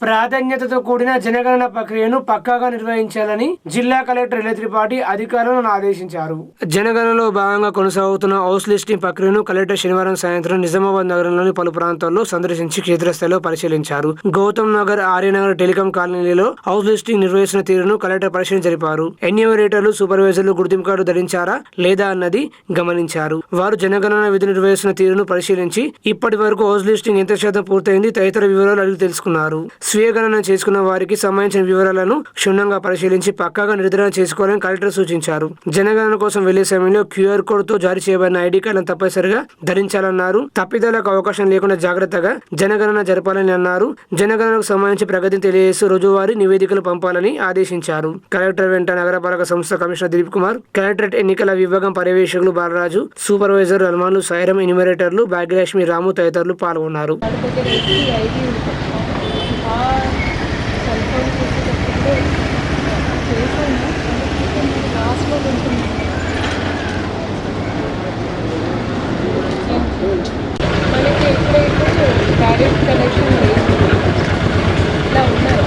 ప్రాధాన్యతతో కూడిన జనగణన ప్రక్రియను పక్కాగా నిర్వహించాలని జిల్లా కలెక్టర్ త్రిపాఠి అధికారులను ఆదేశించారు. జనగణనలో భాగంగా కొనసాగుతున్న హౌస్ లిస్టింగ్ ప్రక్రియను కలెక్టర్ శనివారం సాయంత్రం నిజామాబాద్ నగరంలోని పలు ప్రాంతాల్లో సందర్శించి క్షేత్రస్థాయిలో పరిశీలించారు. గౌతమ్ నగర్, ఆర్యనగర్, టెలికాం కాలనీలలో హౌస్ లిస్టింగ్ నిర్వహిస్తున్న తీరును కలెక్టర్ పరిశీలన జరిపారు. ఎన్యూమరేటర్లు, సూపర్వైజర్లు గుర్తింపు కార్డు ధరించారా లేదా అన్నది గమనించారు. వారు జనగణన విధులు నిర్వహిస్తున్న తీరును పరిశీలించి ఇప్పటి వరకు హౌస్ లిస్టింగ్ ఎంత శాతం పూర్తయింది తదితర వివరాలు అడిగి తెలుసుకున్నారు. స్వీయ గణన చేసుకున్న వారికి సంబంధించిన వివరాలను క్షుణ్ణంగా పరిశీలించి పక్కాగా నిర్ధారణ చేసుకోవాలని కలెక్టర్ సూచించారు. జనగణన కోసం వెళ్లే సమయంలో QR కోడ్ తో జారీ చేయబడిన ID కార్డులను తప్పనిసరిగా ధరించాలన్నారు. తప్పిదాలకు అవకాశం లేకుండా జాగ్రత్తగా జనగణన జరపాలని అన్నారు. జనగణనకు సంబంధించి ప్రగతిని తెలియజేస్తూ రోజువారీ నివేదికలు పంపాలని ఆదేశించారు. కలెక్టర్ వెంట నగరపాలక సంస్థ కమిషనర్ దిలీప్ కుమార్, కలెక్టరేట్ ఎన్నికల విభాగం పర్యవేక్షకులు బాలరాజు, సూపర్వైజర్ హనుమాన్లు, సాయిరం, ఎన్యూమరేటర్లు భాగ్యలక్ష్మి, రాము తదితరులు పాల్గొన్నారు. మనకి ఎప్పుడైతే డైరెక్ట్ కనెక్షన్ లేదు ఇలా ఉన్నారు.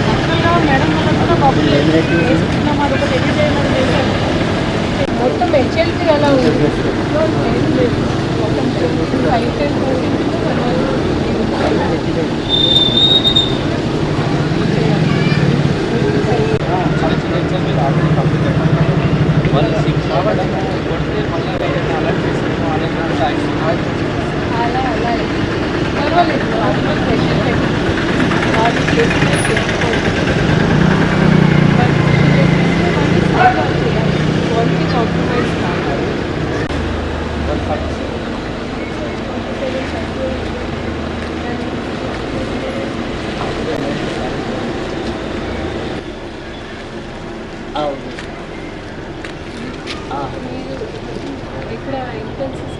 యాక్చువల్గా మేడం వల్ల కూడా బబుల్ వేసుకున్నాం, అదొకటి ఎడిట్ చేయమని చేశారు. మొత్తం HLP అలా ఉంది, ఏం లేదు. మొత్తం 5-10% అలా అలా పర్వాలేదు. నార్మల్ ప్రెషర్ పెట్టి బాడీ క్వాలిటీ కాంప్రమైజ్ కావాలి. మీరు ఇక్కడ ఇంటెన్సివ్స్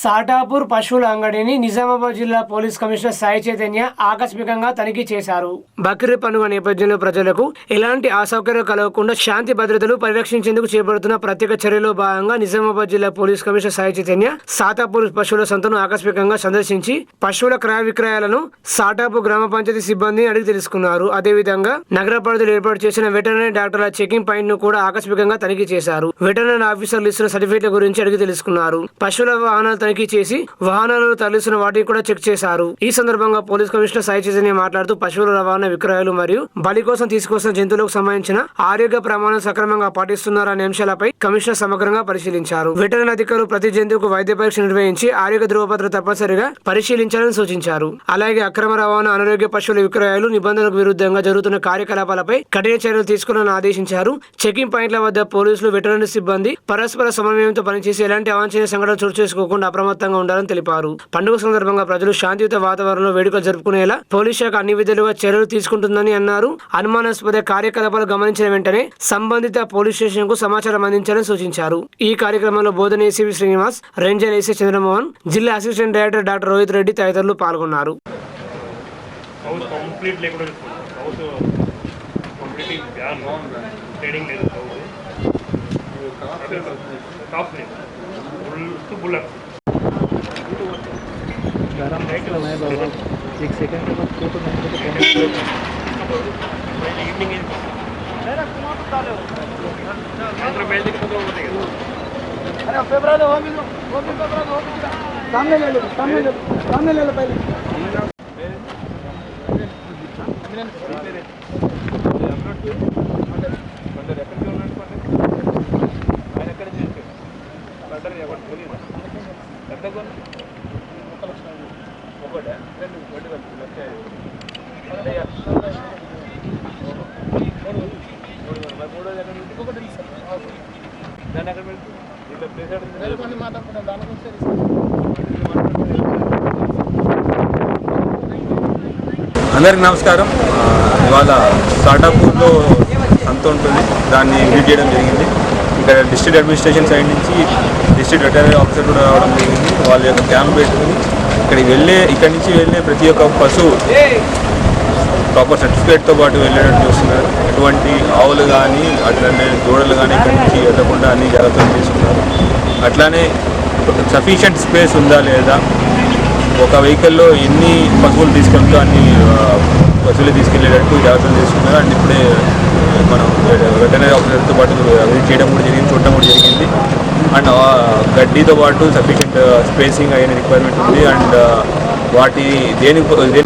సాటాపూర్ పశువుల అంగడిని నిజామాబాద్ జిల్లా పోలీస్ కమిషనర్ సాయి చైతన్య ఆకస్మికంగా తనిఖీ చేశారు. బక్రీద్ పండుగ నేపథ్యంలో ప్రజలకు ఎలాంటి అసౌకర్యం కలగకుండా శాంతి భద్రతలు పరిరక్షించేందుకు చేపడుతున్న ప్రత్యేక చర్యలో భాగంగా నిజామాబాద్ జిల్లా పోలీస్ కమిషనర్ సాయి చైతన్య సాటాపూర్ పశువుల సంతను ఆకస్మికంగా సందర్శించి పశువుల క్రయ విక్రయాలను సాటాపూర్ గ్రామ పంచాయతీ సిబ్బందిని అడిగి తెలుసుకున్నారు. అదేవిధంగా నగర పరిధిలో ఏర్పాటు చేసిన వెటర్నరీ డాక్టర్ల చెకింగ్ పాయింట్ ను కూడా ఆకస్మికంగా తనిఖీ చేశారు. వెటర్నరీ ఆఫీసర్లు ఇస్తున్న సర్టిఫికేట్ల గురించి అడిగి తెలుసుకున్నారు. పశువుల వాహనాలు తనిఖీ చేసి వాహనాలను తరలిస్తున్న వాటిని కూడా చెక్ చేశారు. ఈ సందర్భంగా పోలీస్ కమిషనర్ సాయి చైతన్య మాట్లాడుతూ పశువుల రవాణా, విక్రయాలు మరియు బలి కోసం తీసుకొస్తున్న జంతువులకు సంబంధించిన ఆరోగ్య ప్రమాణాలు సక్రమంగా పాటిస్తున్నారనే అంశాలపై కమిషనర్ సమగ్రంగా పరిశీలించారు. వెటరనరీ అధికారులు ప్రతి జంతువుకు వైద్య పరీక్ష నిర్వహించి ఆరోగ్య ధృవపత్రం తప్పనిసరిగా పరిశీలించాలని సూచించారు. అలాగే అక్రమ రవాణా, అనారోగ్య పశువుల విక్రయాలు, నిబంధనలకు విరుద్ధంగా జరుగుతున్న కార్యకలాపాలపై కఠిన చర్యలు తీసుకోవాలని ఆదేశించారు. చెకింగ్ పాయింట్ల వద్ద పోలీసులు, వెటరనరీ సిబ్బంది పరస్పర సమన్వయంతో పనిచేసి ఎలాంటి అవాంఛనీయ సంఘటనలు చోటు చేసుకోకుండా అప్రమత్తంగా ఉండాలని తెలిపారు. పండుగ సందర్భంగా ప్రజలు శాంతియుత వాతావరణంలో వేడుకలు జరుపుకునేలా పోలీస్ శాఖ అన్ని విధాలుగా చర్యలు తీసుకుంటుందని అన్నారు. అనుమానాస్పద కార్యకలాపాలు గమనించిన వెంటనే సంబంధిత పోలీస్ స్టేషన్ కు సమాచారం అందించాలని సూచించారు. ఈ కార్యక్రమంలో Bodhan ACP Srinivas, ranger AC Chandramohan, జిల్లా assistant director doctor Rohit Reddy తదితరులు పాల్గొన్నారు. गरम है बाबा, एक सेकंड के बाद फोटो सामने ले लो, सामने ले लो पहले. ఒకటే రెండు అందరికి నమస్కారం. ఇవాళ స్టార్టప్లో సంత ఉంటుంది, దాన్ని విజిట్ చేయడం జరిగింది. ఇక్కడ డిస్ట్రిక్ట్ అడ్మినిస్ట్రేషన్ సైడ్ నుంచి డిస్ట్రిక్ట్ వెటర్నరీ ఆఫీసర్ కూడా రావడం జరిగింది. వాళ్ళ యొక్క క్యాంప్ పెట్టుకుని ఇక్కడి నుంచి వెళ్ళే ప్రతి ఒక్క పశువు ప్రాపర్ సర్టిఫికేట్తో పాటు వెళ్ళేటట్టు చూస్తున్నారు. ఎటువంటి ఆవులు కానీ అట్లనే దూడలు కానీ ఇక్కడి నుంచి వెళ్ళకుండా అన్ని జాగ్రత్తలు తీసుకున్నారు. అట్లానే సఫిషియంట్ స్పేస్ ఉందా లేదా, ఒక వెహికల్లో ఎన్ని పశువులు తీసుకెళ్తూ అన్ని పశువులు తీసుకెళ్లేటట్టు జాగ్రత్తలు తీసుకున్నారు. అండ్ ఇప్పుడే మనం వెటర్నరీ ఆఫీసర్తో పాటు విజిట్ చేయడం కూడా జరిగింది, చూడటం కూడా జరిగింది. అండ్ గడ్డితో పాటు సఫిషియంట్ స్పేసింగ్ అయిన రిక్వైర్మెంట్ ఉంది. అండ్ వాటి దేని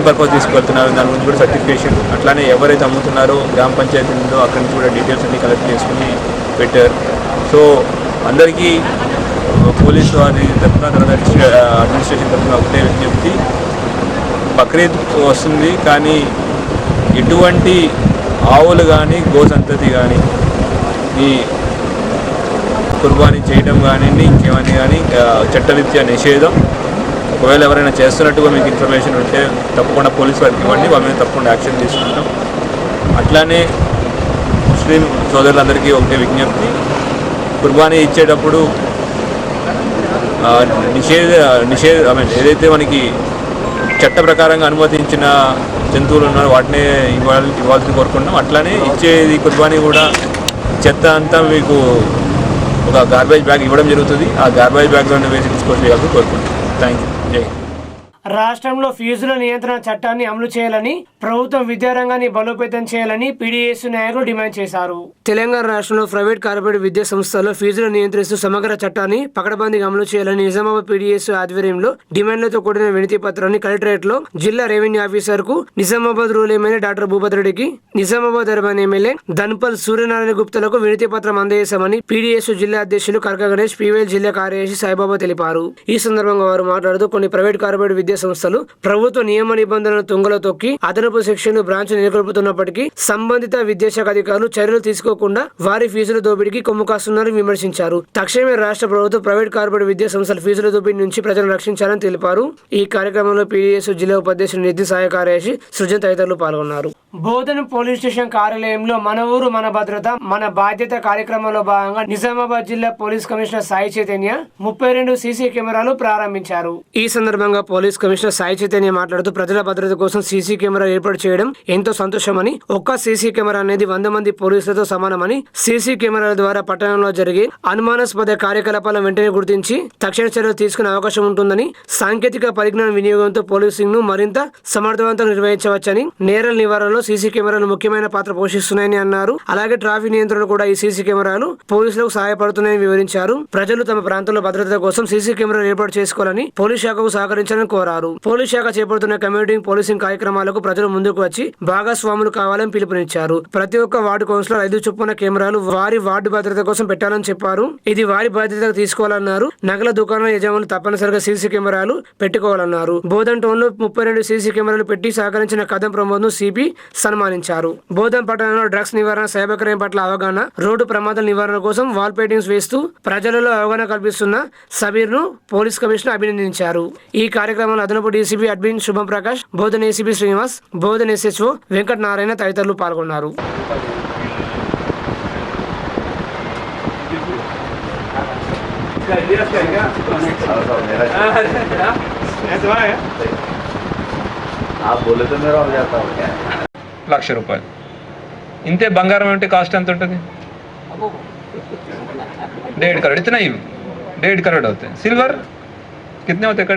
పర్పస్ తీసుకెళ్తున్నారు దాని గురించి కూడా సర్టిఫికేషన్, అట్లానే ఎవరైతే అమ్ముతున్నారో గ్రామ పంచాయతీ ఉందో అక్కడి నుంచి కూడా డీటెయిల్స్ అన్ని కలెక్ట్ చేసుకుని పెట్టారు. సో అందరికీ పోలీసు వారి తరఫున అడ్మినిస్ట్రేషన్ తరఫున ఒకటే విజ్ఞప్తి, బక్రీద్ వస్తుంది కానీ ఎటువంటి ఆవులు కానీ గోసంతతి కానీ ఈ కుర్బానీ చేయడం కానీ ఇంకేమని కానీ చట్టరీత్యా నిషేధం. ఒకవేళ ఎవరైనా చేస్తున్నట్టుగా మీకు ఇన్ఫర్మేషన్ ఉంటే తప్పకుండా పోలీస్ వారికి ఇవ్వండి, వాళ్ళ మీద తప్పకుండా యాక్షన్ తీసుకుంటాం. అట్లానే ముస్లిం సోదరులందరికీ ఒకటే విజ్ఞప్తి, కుర్బానీ ఇచ్చేటప్పుడు ఏదైతే మనకి చట్ట ప్రకారంగా అనుమతించిన జంతువులు ఉన్నారో వాటినే ఇవ్వాల్సి కోరుకుంటున్నాం. అట్లానే ఇచ్చేది కుర్బానీ కూడా చెత్త అంతా మీకు ఒక గార్బేజ్ బ్యాగ్ ఇవ్వడం జరుగుతుంది. ఆ గార్బేజ్ బ్యాగ్లోనే వేసి తీసుకొచ్చేయాలని కోరుకుంటున్నాం. Thank you. జై హింద్. రాష్ట్రంలో ఫీజుల నియంత్రణ చట్టాన్ని అమలు చేయాలని, ప్రభుత్వం విద్యారంగాన్ని బలోపేతం చేయాలని పీడీఎస్ నాయకులు డిమాండ్ చేశారు. తెలంగాణ రాష్ట్రంలో ప్రైవేట్ కార్పొరేట్ విద్యా సంస్థల్లో ఫీజులు నియంత్రిస్తూ సమగ్ర చట్టాన్ని పకడ్బందీగా అమలు చేయాలని నిజామాబాద్ పీడీఎస్ ఆధ్వర్యంలో డిమాండ్లతో కూడిన వినతి పత్రాన్ని కలెక్టరేట్ లో జిల్లా రెవెన్యూ ఆఫీసర్ కు, Nizamabad rural MLA doctor Bhupath రెడ్డికి, నిజామాబాద్ అర్బన్ ఎమ్మెల్యే ధన్పల్ సూర్యనారాయణ గుప్తలకు వినతి పత్రం అందజేశామని పీడీఎస్ జిల్లా అధ్యక్షులు కరక గణేష్, పీవైఎల్ జిల్లా కార్యదర్శి సాయిబాబా తెలిపారు. ఈ సందర్భంగా వారు మాట్లాడుతూ కొన్ని ప్రైవేట్ కార్పొరేట్ విద్యా సంస్థలు ప్రభుత్వ నియమ నిబంధనలను తుంగలో తొక్కి అదనపు సెక్షన్లు బ్రాంచ్ నెలకొల్పుతున్నప్పటికీ సంబంధిత విద్యాశాఖ అధికారులు చర్యలు తీసుకోకుండా వారి ఫీజుల దోపిడీకి కొమ్ము కాస్తున్నారని విమర్శించారు. తక్షణమే రాష్ట్ర ప్రభుత్వం ప్రైవేట్ కార్పొరేట్ విద్యా సంస్థల ఫీజుల దోపిడీ నుంచి ప్రజలను రక్షించాలని తెలిపారు. ఈ కార్యక్రమంలో పీడీఎస్ జిల్లా ఉపాధ్యక్షుడు నితిన్, సహాయ కార్యదర్శి సృజన్ తదితరులు పాల్గొన్నారు. బోధన పోలీస్ స్టేషన్ కార్యాలయంలో మన ఊరు మన భద్రత మన బాధ్యత కార్యక్రమంలో భాగంగా నిజామాబాద్ జిల్లా police commissioner Sai Chaitanya 32 CC కెమెరాలు ప్రారంభించారు. ఈ సందర్భంగా పోలీస్ కమిషనర్ సాయి చైతన్య మాట్లాడుతూ ప్రజల భద్రత కోసం సీసీ కెమెరా ఏర్పాటు చేయడం ఎంతో సంతోషమని, ఒక్క సీసీ కెమెరా అనేది 100 మంది పోలీసులతో సమానమని, సీసీ కెమెరాల ద్వారా పట్టణంలో జరిగే అనుమానాస్పద కార్యకలాపాలను వెంటనే గుర్తించి తక్షణ చర్యలు తీసుకునే అవకాశం ఉంటుందని, సాంకేతిక పరిజ్ఞానం వినియోగంతో పోలీసింగ్ ను మరింత సమర్థవంతంగా నిర్వహించవచ్చని, నేరాల నివారణలో సీసీ కెమెరాలు ముఖ్యమైన పాత్ర పోషిస్తున్నాయని అన్నారు. అలాగే ట్రాఫిక్ నియంత్రణ కూడా ఈ సీసీ కెమెరాలు పోలీసులకు సహాయపడుతున్నాయని వివరించారు. ప్రజలు తమ ప్రాంతంలో భద్రత కోసం సీసీ కెమెరాలు ఏర్పాటు చేసుకోవాలని, పోలీస్ శాఖకు సహకరించాలని కోరారు. పోలీస్ శాఖ చేపడుతున్న కమ్యూనిటీ పోలీసింగ్ కార్యక్రమాలకు ప్రజలు ముందుకు వచ్చి భాగస్వాములు కావాలని పిలుపునిచ్చారు. ప్రతి ఒక్క వార్డు కౌన్సిలర్ 5 చొప్పున కెమెరాలు వారి వార్డు భద్రత కోసం పెట్టాలని చెప్పారు. ఇది వారి బాధ్యతగా తీసుకోవాలన్నారు. నగల దుకాణాల యజమానులు తప్పనిసరిగా సీసీ కెమెరాలు పెట్టుకోవాలన్నారు. బోధన్ టౌన్ లో 32 సీసీ కెమెరాలు పెట్టి సహకరించిన కదం ప్రమోద్ ను సిపి సన్మానించారు. బోధన్ పట్టణంలో డ్రగ్స్ నివారణ, సైబర్ క్రైమ్ పట్ల అవగాహన, రోడ్డు ప్రమాదాల నివారణ కోసం వాల్ పెయింటింగ్స్ వేస్తూ ప్రజలలో అవగాహన కల్పిస్తున్న సబీర్ ను పోలీస్ కమిషనర్ అభినందించారు. ఈ కార్యక్రమంలో అదనపు డీసీపీ అడ్మిన్ శుభం ప్రకాష్, బోధన్ ఏసీపీ శ్రీనివాస్, బోధన్ ఎస్హెచ్ఓ వెంకట నారాయణ తదితరులు పాల్గొన్నారు. ₹1,00,000 ఇంతే. బంగారం అంటే కాస్ట్ ఎంత ఉంటుంది? 1.5 करोड़. इतना ही 1.5 करोड़ होते हैं. सिल्वर कितने होते हैं?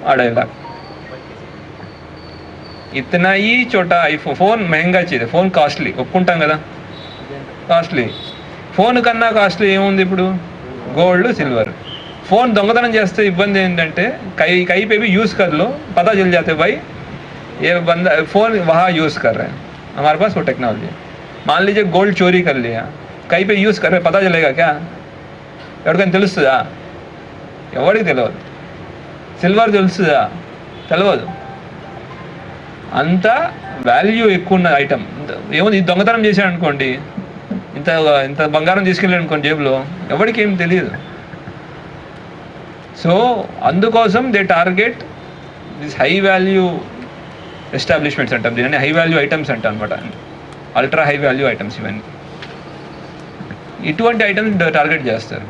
2.5 लाख. इतना ही छोटा फोन महंगा चाहिए. फोन కాస్ట్లీ ఒప్పుకుంటాం కదా, కాస్ట్లీ. ఫోన్ కన్నా కాస్ట్లీ ఏముంది ఇప్పుడు? Gold, silver. फ़ोन दొంగతనం చేస్తే ఇబ్బంది ఏంటంటే कहीं पे भी यूज़ कर लो, पता चल जाते भाई ये बंदा फ़ोन वहाँ यूज़ कर रहे हैं. हमारे पास वो टेक्नोलॉजी है. मान लीजिए गोल्ड चोरी कर लिया, कहीं पे यूज़ कर रहे, पता चलेगा क्या? ఎవరికైనా తెలుస్తుందా? ఎవరికి తెలియదు. సిల్వర్ తెలుస్తుందా? తెలియదు. అంత వాల్యూ ఎక్కువ ఉన్న ఐటమ్ ఏముంది. దొంగతనం చేశాడు అనుకోండి, ఇంత బంగారం తీసుకెళ్ళాను కొన్ని జేబులో, ఎవరికి ఏం తెలియదు. సో అందుకోసం they target this high value establishments అంటాం, దీన్ని హై వాల్యూ ఐటమ్స్ అంటాం అనమాట, అల్ట్రా హై వాల్యూ ఐటమ్స్ ఇవన్నీ. ఇటువంటి ఐటమ్స్ टारगेट చేస్తారు.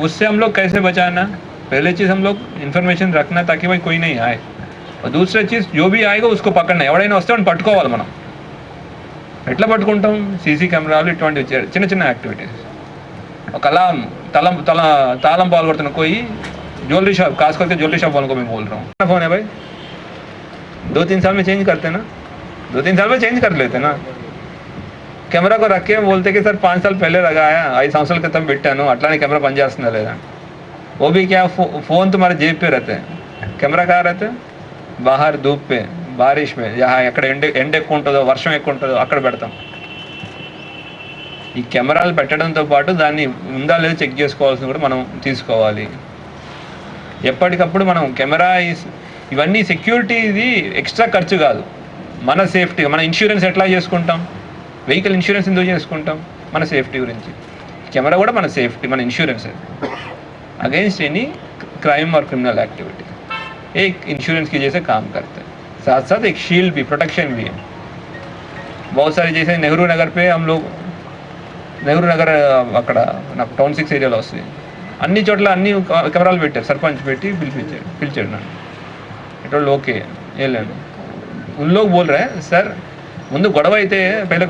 उससे हम लोग कैसे बचाना, पहले चीज़ हम लोग इन्फॉर्मेशन रखना ताकि भाई कोई नहीं आए, और दूसरा चीज़ जो भी आएगा उसको पकड़ना. ఎవడైనా వస్తే వాడిని పట్టుకోవాలి. మనం ఎట్లా పట్టుకుంటాం? సీసీ కెమెరాలు, ఇటువంటి చిన్న చిన్న యాక్టివిటీస్. ఒక तालम पाल करते कोई ज्वेलरी शॉप, खास करके ज्वेलरी शॉप वालों को मैं बोल रहा हूँ, फ़ोन है भाई 2-3 साल में चेंज करते ना, 2-3 साल में चेंज कर लेते ना. కెమెరా को रख के बोलते कि सर 5 साल पहले लगाया, 5 సంవత్సరాల క్రితం పెట్టాను, అట్లానే కెమెరా పనిచేస్తుందా లేదా. वो भी क्या, फ़ोन तुम्हारे जेब पे रहते हैं, కెమెరా कहाँ रहते हैं? बाहर धूप पे, बारिश में, जहाँ ఎక్కడ ఎండ ఎక్కువ ఉంటుందో, వర్షం ఎక్కువ ఉంటుందో అక్కడ పెడతాం. ఈ కెమెరాలు పెట్టడంతో పాటు దాన్ని ఉందా లేదా చెక్ చేసుకోవాల్సింది కూడా మనం తీసుకోవాలి. ఎప్పటికప్పుడు మనం కెమెరా ఇవన్నీ సెక్యూరిటీ, ఇది ఎక్స్ట్రా ఖర్చు కాదు, మన సేఫ్టీ. మన ఇన్సూరెన్స్ ఎట్లా చేసుకుంటాం, వెహికల్ ఇన్సూరెన్స్ ఎందుకు చేసుకుంటాం? మన సేఫ్టీ గురించి. కెమెరా కూడా మన సేఫ్టీ, మన ఇన్సూరెన్స్ है अगेंस्ट एनी क्राइम और क्रिमिनल एक्टिविटी. एक इंश्योरेंस की जैसे काम करते हैं, साथ साथ एक शील्ड भी, प्रोटेक्शन भी है. बहुत सारे जैसे नेहरू नगर पे हम लोग, నెహ్రూ నగర్ అక్కడ నాకు టౌన్ 6 ఏరియాలో వస్తుంది, అన్ని చోట్ల అన్ని కెమెరాలు పెట్టారు. సర్పంచ్ పెట్టి పిలిచాడు నన్ను. ఇట్లా ఓకే వెళ్ళాను. उन लोग बोल रहे हैं सर, ముందు గొడవ అయితే पहले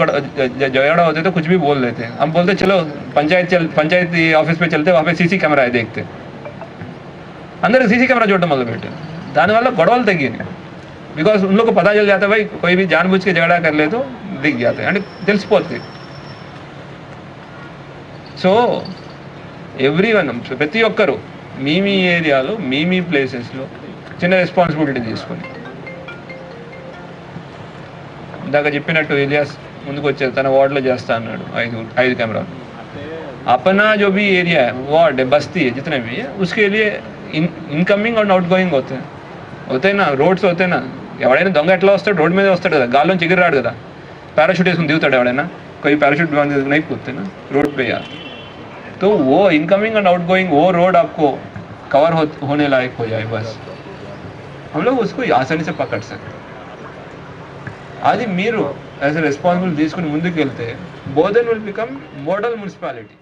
झगड़ा होते तो कुछ भी बोल लेते, हम बोलते चलो पंचायती ऑफिस पे चलते, वहाँ पे सीसी कैमरा है देखते. अंदर सीसी कैमरा చూడడం మొదలుపెట్టారు. దానివల్ల గొడవలు తగ్గినాయి. बिकॉज उन लोग को पता चल जाता है भाई कोई भी जानबूझ के झगड़ा कर ले तो दिख जाते हैं, అంటే తెలిసిపోతుంది. సో ఎవ్రీవన్, ప్రతి ఒక్కరు మీ ఏరియాలో మీ ప్లేసెస్లో చిన్న రెస్పాన్సిబిలిటీ తీసుకొని, ఇందాక చెప్పినట్టు ఇలియాస్ ముందుకు వచ్చారు, తన వార్డులో చేస్తా అన్నాడు 5 కెమెరాలు. अपना जो भी एरिया है, वार्ड है, बस्ती है, जितने भी है, उसके लिए इनकमिंग और आउट गोइंग होते हैं ना, రోడ్స్ होते हैं ना. ఎవడైనా దొంగ ఎట్లా వస్తాడు, రోడ్ మీద వస్తాడు కదా, గాల్లోంచి ఎగిరి రాడు కదా, पैराशूट వేసుకుని దిగుతాడు ఎవడైనా, कोई पैराशूट नहीं कूदते ना रोड पे यार. तो वो इनकमिंग एंड आउट गोइंग, वो रोड आपको कवर होने लायक हो जाए, बस हम लोग उसको आसानी से पकड़ सकते. అది మీరు యాజ్ ఎ రెస్పాన్సిబుల్ తీసుకుని ముందుకు వెళ్తే Bodhan will become model municipality.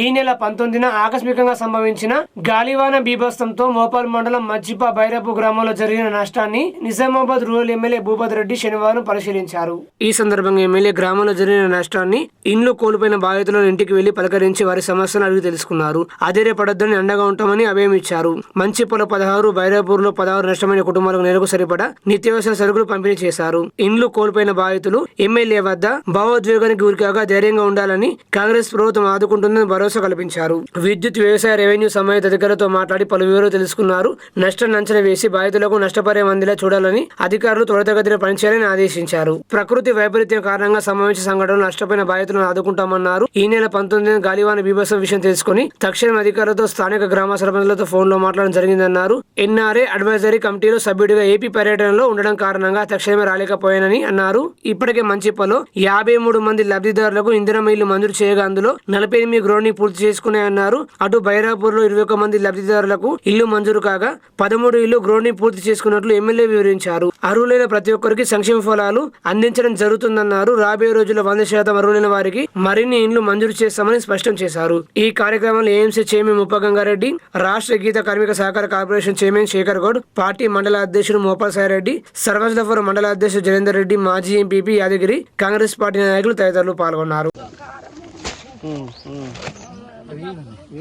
ఈ నెల 19న ఆకస్మికంగా సంభవించిన గాలివాన బీభత్సంతో మోపాల్ మండలం మజ్జిప బైరపు గ్రామంలో జరిగిన నష్టాన్ని నిజామాబాద్ రూరల్ ఎమ్మెల్యే భూపతి రెడ్డి శనివారం పరిశీలించారు. ఈ సందర్భంగా ఎమ్మెల్యే గ్రామంలో జరిగిన నష్టాన్ని, ఇండ్లు కోల్పోయిన బాధితులను ఇంటికి వెళ్లి పలకరించి వారి సమస్యలను అడిగి తెలుసుకున్నారు. అధైర్యపడొద్దని అండగా ఉంటామని అభయం ఇచ్చారు. మంచిపొల 16, బైరాపూర్లో 16 నష్టమైన కుటుంబాలకు నెలకు సరిపడా నిత్యావసర సరుకులు పంపిణీ చేశారు. ఇండ్లు కోల్పోయిన బాధితులు ఎమ్మెల్యే వద్ద భావోద్వేగానికి గురికాగా ధైర్యంగా ఉండాలని, కాంగ్రెస్ ప్రభుత్వం ఆదుకుంటుందని భరోసా కల్పించారు. విద్యుత్, వ్యవసాయ, రెవెన్యూ సంబంధిత అధికారులతో మాట్లాడి పలు వివరాలు తెలుసుకున్నారు. నష్టాన్ని అంచనా వేసి బాధితులకు నష్టపరిహారం అందేలా చూడాలని అధికారులు త్వరితగతిన పనిచేయాలని ఆదేశించారు. ప్రకృతి వైపరీత్యం కారణంగా సంభవించిన సంఘటనలు నష్టపోయిన బాధితులను ఆదుకుంటామన్నారు. ఈ నెల 19న గాలివాన బీభత్సం విషయం తెలుసుకుని తక్షణం అధికారులతో స్థానిక గ్రామ సర్పంచులతో ఫోన్లో మాట్లాడడం జరిగిందన్నారు. ఎన్ఆర్ఏ అడ్వైజరీ కమిటీలో సభ్యుడిగా ఏపీ పర్యటనలో ఉండడం కారణంగా తక్షణమే రాలేకపోయానని అన్నారు. ఇప్పటికే మంచిపలో 53 మంది లబ్ధిదారులకు ఇందిరమ్మ ఇల్లు మంజూరు చేయగా అందులో 48 గ్రౌండ్ పూర్తి చేసుకున్నాయన్నారు. అటు బైరాపూర్ లో 21 మంది లబ్ధిదారులకు ఇల్లు మంజూరు కాగా 13 ఇల్లు గ్రౌండింగ్ పూర్తి చేసుకున్నట్లు ఎమ్మెల్యే వివరించారు. అర్హులైన ప్రతి ఒక్కరికి సంక్షేమ ఫలాలు అందించడం జరుగుతుందన్నారు. రాబోయే రోజుల్లో 100% అర్హులైన వారికి మరిన్ని ఇండ్లు మంజూరు చేస్తామని స్పష్టం చేశారు. ఈ కార్యక్రమంలో ఏఎంసీ చైర్మన్ ముప్ప గంగారెడ్డి, రాష్ట్ర గీత కార్మిక సహకార corporation chairman Shekar Goud, party మండల అధ్యక్షుడు మోపాల్ సాయిరెడ్డి, సర్వజన ఫోరం మండల అధ్యక్షుడు జలేందర్ రెడ్డి, మాజీ ఎంపీపీ యాదగిరి, కాంగ్రెస్ పార్టీ నాయకులు తదితరులు పాల్గొన్నారు.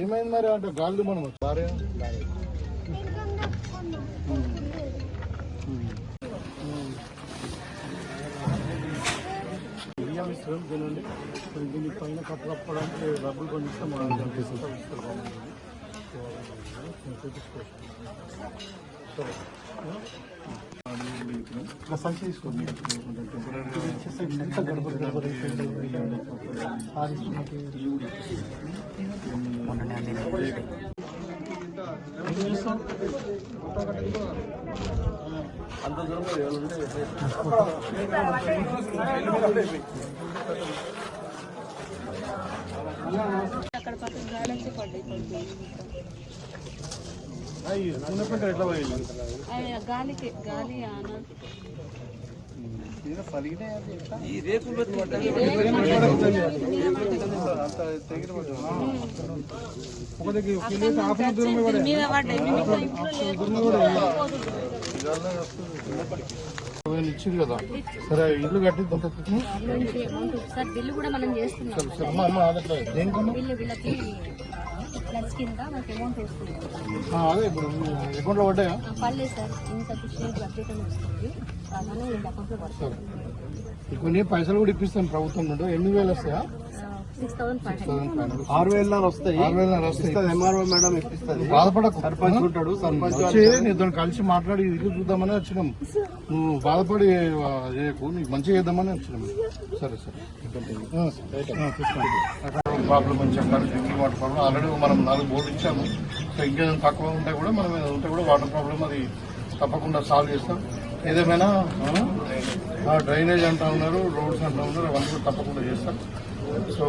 ఏమైంది మరి అంటే గాలి మనం భార్య తినండి, దీని పైన కప్పడానికి డబ్బులు కొంచెం సంచి తీసుకోండి. అంత దూరం అక్కడ పక్కన గార్డెన్స్ పడ్డాయి ఎట్లా పోయింది గాలికి గాలి ఆన మీద పడ్డాయి ఇచ్చింది కదా. సరే ఇల్లు కట్టిద్దాం సార్ బిల్లు కూడా మనం చేస్తున్నాం. అదే ఇప్పుడు అకౌంట్లో పడ్డాయా? పర్లేదు సార్, ఇన్సఫిషియెంట్ అప్డేట్ అని వస్తుంది, అకౌంట్లో పడుతుంది. కొన్ని పైసలు కూడా ఇప్పిస్తాను ప్రభుత్వం నుండి. 8,000 వస్తాయా? 6,500. 6,000 వస్తాయి. 6,000 వస్తాయి. ఎంఆర్ఓ మేడం ఇప్పిస్తుంది. బాధపడకు, సర్పంచ్ ఉంటాడు. వచ్చి నీతో కలిసి మాట్లాడి ఇల్లు చూద్దామని వచ్చినాం. నువ్వు బాధపడి చేయకు, నీకు మంచిగా చేద్దామని వచ్చినాం. సరే సరే ప్రాబ్లం అని చెప్పాలి. డ్రింకింగ్ వాటర్ ప్రాబ్లం ఆల్రెడీ మనం 4 బోర్డు ఇచ్చాము. సో ఇంకేదైనా తక్కువ ఉంటే కూడా మనం ఉంటే కూడా వాటర్ ప్రాబ్లం అది తప్పకుండా సాల్వ్ చేస్తాం. ఏదేమైనా డ్రైనేజ్ అంటూ ఉన్నారు, రోడ్స్ అంటూ ఉన్నారు, అవన్నీ కూడా తప్పకుండా చేస్తాం. సో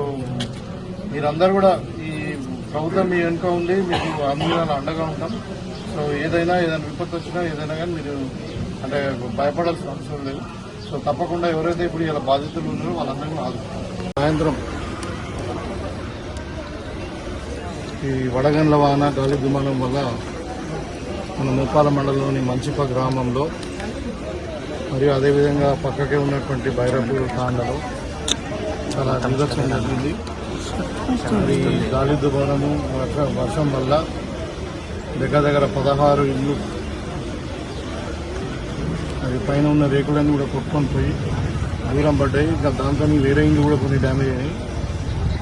మీరందరూ కూడా ఈ ప్రభుత్వం మీ వెనుక ఉంది, మీకు అన్ని విధాలు అండగా ఉంటాం. సో ఏదైనా విపత్తు వచ్చినా ఏదైనా కానీ మీరు అంటే భయపడాల్సిన అవసరం లేదు. సో తప్పకుండా ఎవరైతే ఇప్పుడు ఇలా బాధితులు ఉన్నారో వాళ్ళందరూ కూడా ఆదుకుంటారు. సాయంత్రం ఈ వడగండ్ల వాన గాలి దుమానం వల్ల మన ముప్పాల మండలంలోని మంచిప గ్రామంలో మరియు అదేవిధంగా పక్కకే ఉన్నటువంటి బైరాపూర్ తాండలో చాలా నిర్లక్ష్యం జరిగింది. మరి గాలి దుమానము వర్షం వల్ల దగ్గర 16 ఇళ్ళు అది పైన ఉన్న రేకులన్నీ కూడా కొట్టుకొని పోయి దూరం పడ్డాయి. ఇంకా దాంతో వేరే ఇళ్ళు కూడా కొన్ని డ్యామేజ్ అయినాయి.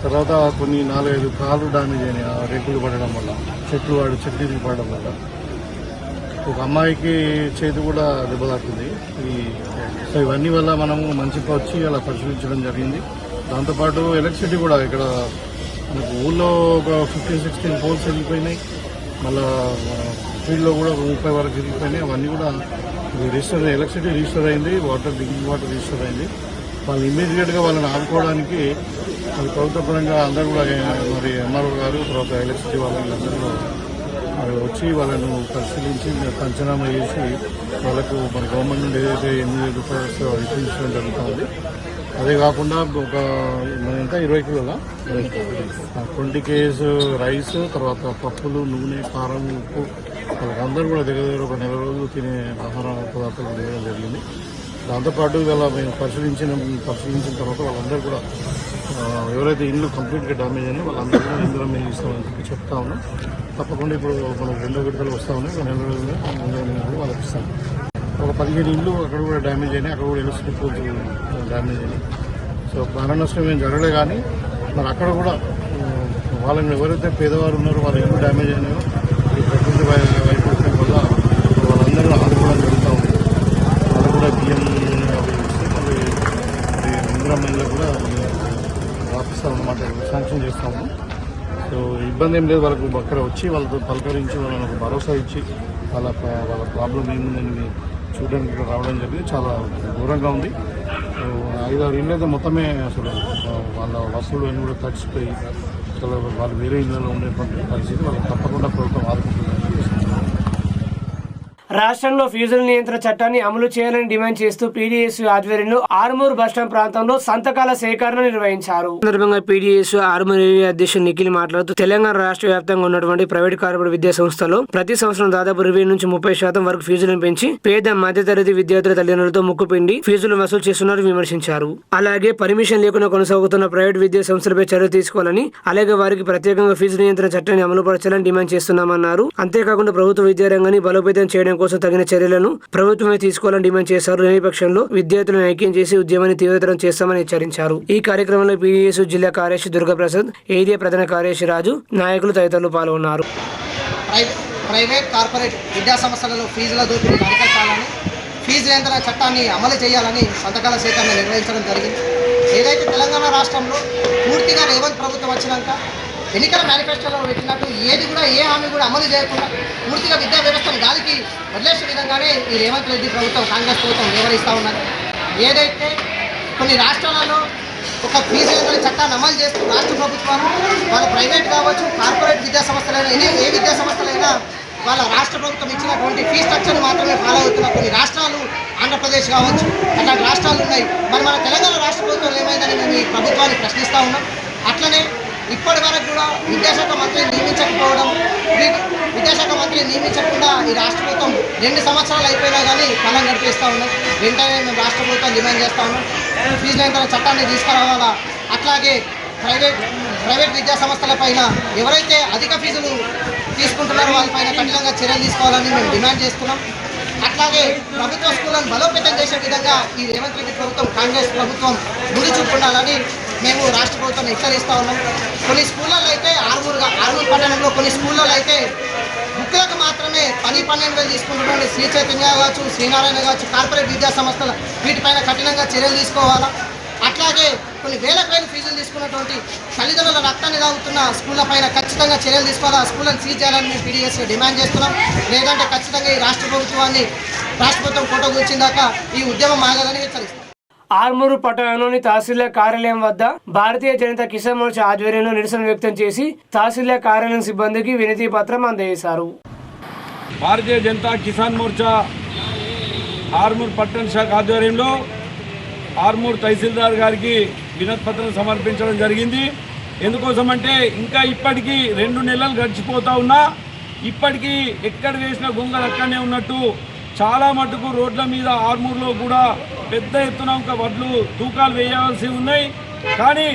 తర్వాత కొన్ని 4-5 కార్లు డ్యామేజ్ అయినాయి ఆ రేకులు పడడం వల్ల, చెట్లు పడడం వల్ల. ఒక అమ్మాయికి చేతి కూడా దెబ్బతాకింది. సో ఇవన్నీ వల్ల మనము మంచిగా వచ్చి అలా పరిశీలించడం జరిగింది. దాంతోపాటు ఎలక్ట్రిసిటీ కూడా ఇక్కడ మనకు ఊళ్ళో ఒక 15-16 పోల్స్ వెళ్ళిపోయినాయి. మళ్ళా ఫీల్డ్లో కూడా 30 వరకు వెళ్ళిపోయినాయి. అవన్నీ కూడా రిజిస్టర్, ఎలక్ట్రిసిటీ రిజిస్టర్ అయింది, డ్రింకింగ్ వాటర్ రిజిస్టర్ అయింది. వాళ్ళు ఇమ్మీడియట్గా వాళ్ళని ఆదుకోవడానికి అది ప్రభుత్వ పరంగా అందరూ కూడా మరి ఎంఆర్ఓ గారు, తర్వాత ఎలక్ట్రిసిటీ వాళ్ళందరూ వచ్చి వాళ్ళను పరిశీలించి పంచనామా చేసి వాళ్ళకు మన గవర్నమెంట్ నుండి ఏదైతే 8,000 రూపాయలు వస్తే ఇప్పించడం జరుగుతుంది. అదే కాకుండా ఒక ఎంత 20 కిలోల 20 kgs రైస్, తర్వాత పప్పులు, నూనె, కారం, ఉప్పు వాళ్ళందరూ కూడా దగ్గర ఒక నెల రోజులు తినే ఆహార పదార్థాలు ఇవ్వడం జరిగింది. దాంతోపాటు ఇవాళ మేము పరిశీలించిన తర్వాత వాళ్ళందరూ కూడా ఎవరైతే ఇల్లు కంప్లీట్గా డ్యామేజ్ అయినా వాళ్ళందరూ కూడా ఇందులో మేము ఇస్తామని చెప్పి చెప్తా ఉన్నాం. తప్పకుండా ఇప్పుడు మనకు 2వ విడతలు వస్తూ ఉన్నాయి. నెల రోజులు వాళ్ళకి ఇస్తాం. ఒక 15 ఇళ్ళు అక్కడ కూడా డ్యామేజ్ అయినాయి. అక్కడ కూడా ఎలక్ట్రిసిటీ పోల్స్ డ్యామేజ్ అయినాయి. సో ప్రాణ నష్టం ఏం జరగలే, కానీ మరి అక్కడ కూడా వాళ్ళని ఎవరైతే పేదవారు ఉన్నారో వాళ్ళ ఇల్లు డ్యామేజ్ అయినాయో ఈ ప్రకృతి వైపరీత్యం వల్ల వాళ్ళందరూ ఆదుకోవడం జరుగుతూ ఉంది. వాళ్ళు కూడా బియ్యం అవి ఇస్తే మళ్ళీ ఇందిరా మహిళలు కూడా రాపిస్తామన్నమాట, శాంక్షన్ చేస్తాము. సో ఇబ్బంది ఏం లేదు. వాళ్ళకు అక్కడ వచ్చి వాళ్ళతో పలకరించి వాళ్ళని ఒక భరోసా ఇచ్చి వాళ్ళ ప్రాబ్లం ఏముందని చూడడానికి ఇక్కడ రావడం జరిగింది. చాలా దూరంగా ఉంది. 5-6 ఇళ్ళు అయితే మొత్తమే అసలు వాళ్ళ వసూలు అన్నీ కూడా తడిచిపోయి అసలు వాళ్ళు వేరే ఇళ్ళలో ఉండేటువంటి పరిస్థితి. వాళ్ళకి తప్పకుండా ప్రభుత్వం ఆదుకుంటుందని. రాష్ట్రంలో ఫీజుల నియంత్రణ చట్టాన్ని అమలు చేయాలని డిమాండ్ చేస్తూ పీడీఎస్ ఆధ్వర్యంలో ఆర్మూర్ బస్టాండ్ ప్రాంతంలో సంతకాల సేకరణ నిర్వహించారు. సందర్భంగా పీడీఎస్ ఆర్మూర్ అధ్యక్షుడు నిఖిల్ మాట్లాడుతూ తెలంగాణ రాష్ట్ర వ్యాప్తంగా ఉన్నటువంటి ప్రైవేట్ కార్పొరేట్ విద్యా సంస్థలో ప్రతి సంవత్సరం దాదాపు 20 నుంచి 30% వరకు ఫీజులను పెంచి పేద మధ్యతరగతి విద్యార్థుల తల్లిదండ్రులతో ముక్కుపిండి ఫీజులు వసూలు చేస్తున్నారని విమర్శించారు. అలాగే పర్మిషన్ లేకుండా కొనసాగుతున్న ప్రైవేట్ విద్యా సంస్థలపై చర్య తీసుకోవాలని, అలాగే వారికి ప్రత్యేకంగా ఫీజు నియంత్రణ చట్టాన్ని అమలుపరచాలని డిమాండ్ చేస్తున్నామన్నారు. అంతేకాకుండా ప్రభుత్వ విద్యారంగాన్ని బలోపేతం చేయడం కోసం తగిన చర్యలను ప్రభుత్వమే తీసుకోవాలని డిమాండ్ చేశారు. లేని పక్షంలో విద్యార్థులను ఐక్యం చేసి ఉద్యమాన్ని తీవ్రతరం చేస్తామని హెచ్చరించారు. ఈ కార్యక్రమంలో పీడీఎస్ జిల్లా కార్యదర్శి దుర్గాప్రసాద్, ఏరియా ప్రధాన కార్యదర్శి రాజు, నాయకులు తదితరులు పాల్గొన్నారు. ప్రైవేట్ కార్పొరేట్ విద్యా సంస్థలలో ఫీజుల దోపిడీ అరికట్టాలని, ఫీజు నియంత్రణ చట్టాన్ని అమలు చేయాలని సంతకాల సేకరణ నిర్వహించడం జరిగింది. ఏదైతే తెలంగాణ రాష్ట్రంలో పూర్తిగా రేవంత్ ప్రభుత్వం వచ్చినాక ఎన్నికల మేనిఫెస్టోలో పెట్టినట్టు ఏది కూడా ఏ హామీ కూడా అమలు చేయకుండా పూర్తిగా విద్యా వ్యవస్థను గాలికి వదిలేసే విధంగానే ఈ రేవంత్ రెడ్డి ప్రభుత్వం, కాంగ్రెస్ ప్రభుత్వం వ్యవహరిస్తూ ఉన్నది. ఏదైతే కొన్ని రాష్ట్రాలలో ఒక ఫీజు నియంత్రణ చట్టాన్ని అమలు చేస్తూ రాష్ట్ర ప్రభుత్వాలు వాళ్ళ ప్రైవేట్ కావచ్చు, కార్పొరేట్ విద్యా సంస్థలైనా ఏ విద్యా సంస్థలైనా వాళ్ళ రాష్ట్ర ప్రభుత్వం ఇచ్చినటువంటి ఫీ స్ట్రక్చర్ని మాత్రమే ఫాలో అవుతున్న కొన్ని రాష్ట్రాలు, ఆంధ్రప్రదేశ్ కావచ్చు, అట్లాంటి రాష్ట్రాలు ఉన్నాయి. మరి మన తెలంగాణ రాష్ట్ర ప్రభుత్వం ఏమైందని మేము ఈ ప్రభుత్వాన్ని ప్రశ్నిస్తూ ఉన్నాం. అట్లనే ఇప్పటి వరకు కూడా విద్యాశాఖ మంత్రిని నియమించకపోవడం, విద్యాశాఖ మంత్రిని నియమించకుండా ఈ రాష్ట్ర ప్రభుత్వం 2 సంవత్సరాలు అయిపోయినా కానీ కాలం గడిపేస్తూ ఉన్నాం. వెంటనే మేము రాష్ట్ర ప్రభుత్వం డిమాండ్ చేస్తూ ఉన్నాం, ఫీజు నియంత్రణ చట్టాన్ని తీసుకురావాలా. అట్లాగే ప్రైవేట్ విద్యా సంస్థల పైన ఎవరైతే అధిక ఫీజులు తీసుకుంటున్నారో వాళ్ళపైన కఠినంగా చర్యలు తీసుకోవాలని మేము డిమాండ్ చేస్తున్నాం. అట్లాగే ప్రభుత్వ స్కూళ్ళను బలోపేతం చేసే విధంగా ఈ రేవంత్ రెడ్డి ప్రభుత్వం, కాంగ్రెస్ ప్రభుత్వం ముందు చూపుండాలని మేము రాష్ట్ర ప్రభుత్వాన్ని హెచ్చరిస్తూ ఉన్నాం. కొన్ని స్కూళ్ళల్లో అయితే ఆర్మూర్ పట్టణంలో కొన్ని స్కూళ్ళల్లో అయితే బుక్కులకు మాత్రమే 10-12 వేలు తీసుకుంటున్నాడు. శ్రీ చైతన్య కావచ్చు, శ్రీనారాయణ కావచ్చు, కార్పొరేట్ విద్యా సంస్థల వీటిపైన కఠినంగా చర్యలు తీసుకోవాలా. అట్లాగే కొన్ని వేలకు ఫీజులు తీసుకున్నటువంటి తల్లిదండ్రుల రక్తాన్ని తాగుతున్న స్కూళ్ళ పైన ఖచ్చితంగా చర్యలు తీసుకోవాలా. స్కూళ్ళను సీజ్ చేయాలని మేము పీడీఎస్గా డిమాండ్ చేస్తున్నాం. లేదంటే ఖచ్చితంగా ఈ రాష్ట్ర ప్రభుత్వం కోట కూర్చిందాక ఈ ఉద్యమం ఆగాలని హెచ్చరిస్తాం. ఆర్మూరు పట్టణంలోని తహసీల్దార్ కార్యాలయం వద్ద భారతీయ జనతా కిసాన్ మోర్చా ఆధ్వర్యంలో నిరసన వ్యక్తం చేసి తహసీల్దార్ కార్యాలయం సిబ్బందికి వినతి పత్రం అందజేశారు. భారతీయ జనతా కిసాన్ మోర్చా ఆర్మూర్ పట్టణ శాఖ ఆధ్వర్యంలో ఆర్మూర్ తహసీల్దార్ గారికి వినతి పత్రం సమర్పించడం జరిగింది. ఎందుకోసమంటే ఇంకా ఇప్పటికీ 2 నెలలు గడిచిపోతూ ఉన్నా ఇప్పటికీ ఎక్కడ వేసిన గొంగలు అక్కడనే ఉన్నట్టు చాలా మటుకు రోడ్ల మీద ఆర్మూర్లో కూడా పెద్ద ఎత్తున ఒక వడ్లు తూకాలు వేయాల్సి ఉన్నాయి. కానీ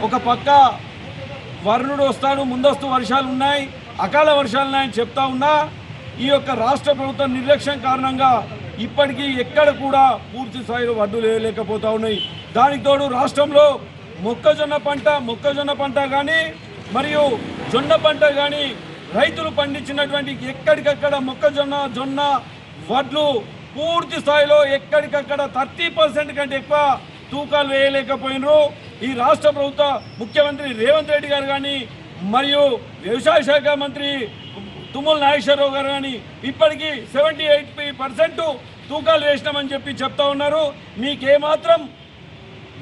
ఒక పక్క వరుణుడు వస్తాడు, ముందస్తు వర్షాలు ఉన్నాయి, అకాల వర్షాలు ఉన్నాయని చెప్తా ఉన్నా ఈ యొక్క రాష్ట్ర ప్రభుత్వం నిర్లక్ష్యం కారణంగా ఇప్పటికీ ఎక్కడ కూడా పూర్తి స్థాయిలో వడ్లు వేయలేకపోతూ ఉన్నాయి. దానికి తోడు రాష్ట్రంలో మొక్కజొన్న పంట కానీ మరియు జొన్న పంట కానీ రైతులు పండించినటువంటి ఎక్కడికక్కడ జొన్న వడ్లు పూర్తి స్థాయిలో ఎక్కడికక్కడ 30% కంటే ఎక్కువ తూకాలు వేయలేకపోయినారు. ఈ రాష్ట్ర ప్రభుత్వ ముఖ్యమంత్రి రేవంత్ రెడ్డి గారు కానీ మరియు వ్యవసాయ శాఖ మంత్రి తుమ్మల నాగేశ్వరరావు గారు కానీ ఇప్పటికీ 78% తూకాలు వేసినామని చెప్తా ఉన్నారు. మీకేమాత్రం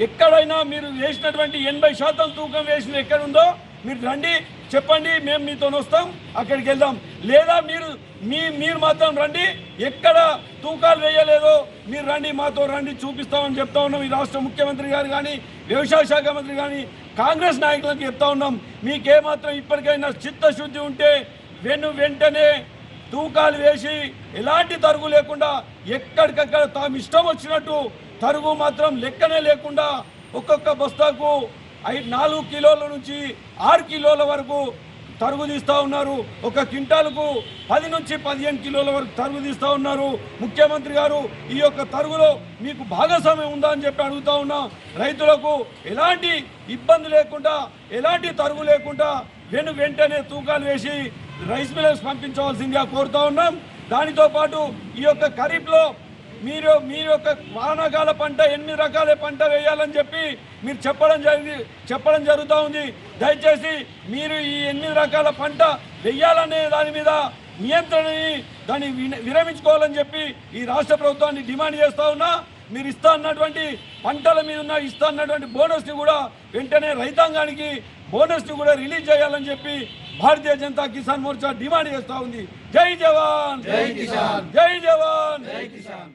ఎక్కడైనా మీరు వేసినటువంటి 80% తూకం వేసిన ఎక్కడుందో మీరు రండి, చెప్పండి, మేము మీతో వస్తాం, అక్కడికి వెళ్దాం. లేదా మీరు మాత్రం రండి, ఎక్కడ తూకాలు వేయలేదో మీరు రండి, మాతో రండి, చూపిస్తామని చెప్తా ఉన్నాం. ఈ రాష్ట్ర ముఖ్యమంత్రి గారు కానీ వ్యవసాయ శాఖ మంత్రి కానీ కాంగ్రెస్ నాయకులకు చెప్తా ఉన్నాం. మీకేమాత్రం ఇప్పటికైనా చిత్తశుద్ధి ఉంటే వెంటనే తూకాలు వేసి ఎలాంటి తరుగు లేకుండా ఎక్కడికక్కడ తాము ఇష్టం వచ్చినట్టు తరుగు మాత్రం లెక్కనే లేకుండా ఒక్కొక్క బస్తాకు 4 కిలోల నుంచి 6 కిలోల వరకు తరుగు తీస్తూ ఉన్నారు. ఒక క్వింటాలకు 10 నుంచి 15 కిలోల వరకు తరుగు తీస్తూ ఉన్నారు. ముఖ్యమంత్రి గారు ఈ యొక్క తరుగులో మీకు భాగస్వామ్యం ఉందా అని చెప్పి అడుగుతా ఉన్నాం. రైతులకు ఎలాంటి ఇబ్బంది లేకుండా ఎలాంటి తరుగు లేకుండా వెంటనే తూకాలు వేసి రైస్ మిల్లర్స్ పంపించవలసిందిగా కోరుతా ఉన్నాం. దానితో పాటు ఈ యొక్క ఖరీఫ్లో మీరు యొక్క వానాకాల పంట 8 రకాల పంట వేయాలని చెప్పి మీరు చెప్పడం జరుగుతూ ఉంది. దయచేసి మీరు ఈ 8 రకాల పంట వేయాలనే దాని మీద నియంత్రణని దాన్ని విరమించుకోవాలని చెప్పి ఈ రాష్ట్ర ప్రభుత్వాన్ని డిమాండ్ చేస్తూ ఉన్నా. మీరు ఇస్తా అన్నటువంటి పంటల మీద ఇస్తా అన్నటువంటి బోనస్ని కూడా వెంటనే రైతాంగానికి బోనస్ని కూడా రిలీజ్ చేయాలని చెప్పి భారతీయ జనతా కిసాన్ మోర్చా డిమాండ్ చేస్తూ ఉంది. జై జవాన్ జై కిసాన్, జై జవాన్ జై కిసాన్.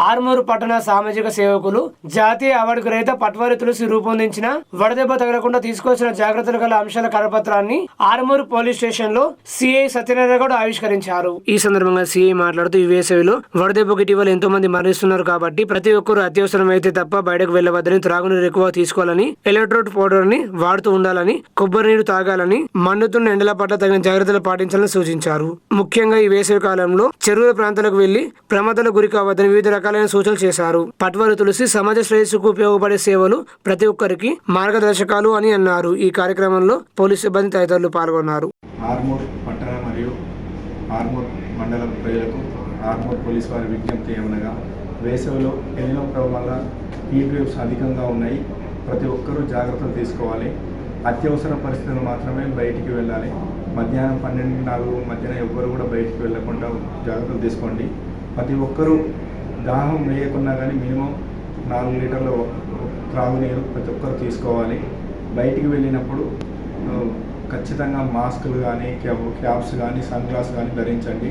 ఆర్మూరు పట్టణ సామాజిక సేవకులు జాతీయ అవార్డు గ్రహీత పట్వారి తులసి రూపొందించిన వడదెబ్బ తగలకుండా తీసుకోవాల్సిన జాగ్రత్తలు గల అంశాల కరపత్రాన్ని ఆర్మూరు పోలీస్ స్టేషన్ లో సిఐ సత్యనారాయణ గౌడ్ ఆవిష్కరించారు. ఈ సందర్భంగా సిఐ మాట్లాడుతూ ఈ వేసవిలో వడదెబ్బకు ఇటీవల ఎంతో మంది మరణిస్తున్నారు కాబట్టి ప్రతి ఒక్కరూ అత్యవసరం అయితే తప్ప బయటకు వెళ్లవద్దని, త్రాగునీరు ఎక్కువ తీసుకోవాలని, ఎలక్ట్రోడ్ పౌడర్ ని వాడుతూ ఉండాలని, కొబ్బరి నీరు తాగాలని, మండుతున్న ఎండల పట్ల తగిన జాగ్రత్తలు పాటించాలని సూచించారు. ముఖ్యంగా ఈ వేసవి కాలంలో చెరువుల ప్రాంతాలకు వెళ్లి ప్రమాదాలకు గురి కావద్దని వివిధ రకాలైన సూచనలు చేశారు. పట్వారి తులసి సమాజ శ్రేయస్సుకు ఉపయోగపడే సేవలు ప్రతి ఒక్కరికి మార్గదర్శకాలు అని అన్నారు. ఈ కార్యక్రమంలో పోలీసు సిబ్బంది తదితరులు పాల్గొన్నారు. ఆర్మూర్ పట్టణ మరియు ఆర్మూర్ మండలం ప్రజలకు ఆర్మూర్ పోలీసు వారి విజ్ఞప్తి ఏమనగా, వేసవిలో ఎన్నో వల్ల హీట్ వేవ్స్ అధికంగా ఉన్నాయి. ప్రతి ఒక్కరూ జాగ్రత్తలు తీసుకోవాలి. అత్యవసర పరిస్థితులు మాత్రమే బయటికి వెళ్ళాలి. మధ్యాహ్నం 12-4 మధ్యన ఎవ్వరు కూడా బయటికి వెళ్ళకుండా జాగ్రత్తలు తీసుకోండి. ప్రతి ఒక్కరూ దాహం వేయకున్నా కానీ మినిమం 4 లీటర్ల త్రాగునీరు ప్రతి ఒక్కరు తీసుకోవాలి. బయటికి వెళ్ళినప్పుడు ఖచ్చితంగా మాస్కులు కానీ క్యాప్స్ కానీ సన్ గ్లాస్ కానీ ధరించండి.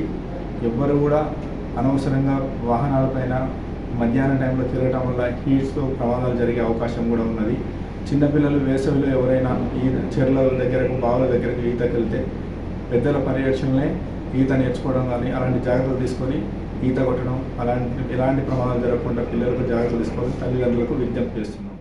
ఎవ్వరు కూడా అనవసరంగా వాహనాలపైన మధ్యాహ్నం టైంలో తిరగటం వల్ల హీట్స్తో ప్రమాదాలు జరిగే అవకాశం కూడా ఉన్నది. చిన్నపిల్లలు వేసవిలో ఎవరైనా ఈ చెర్ల దగ్గరకు బావుల దగ్గరకు ఈతకి వెళ్తే పెద్దల పర్యవేక్షణలే ఈత నేర్చుకోవడం కానీ అలాంటి జాగ్రత్తలు తీసుకొని ఈత కొట్టడం, ఎలాంటి ప్రమాదాలు జరగకుండా పిల్లలకు జాగ్రత్తలు తీసుకొని తల్లిదండ్రులకు విజ్ఞప్తి చేస్తున్నాం.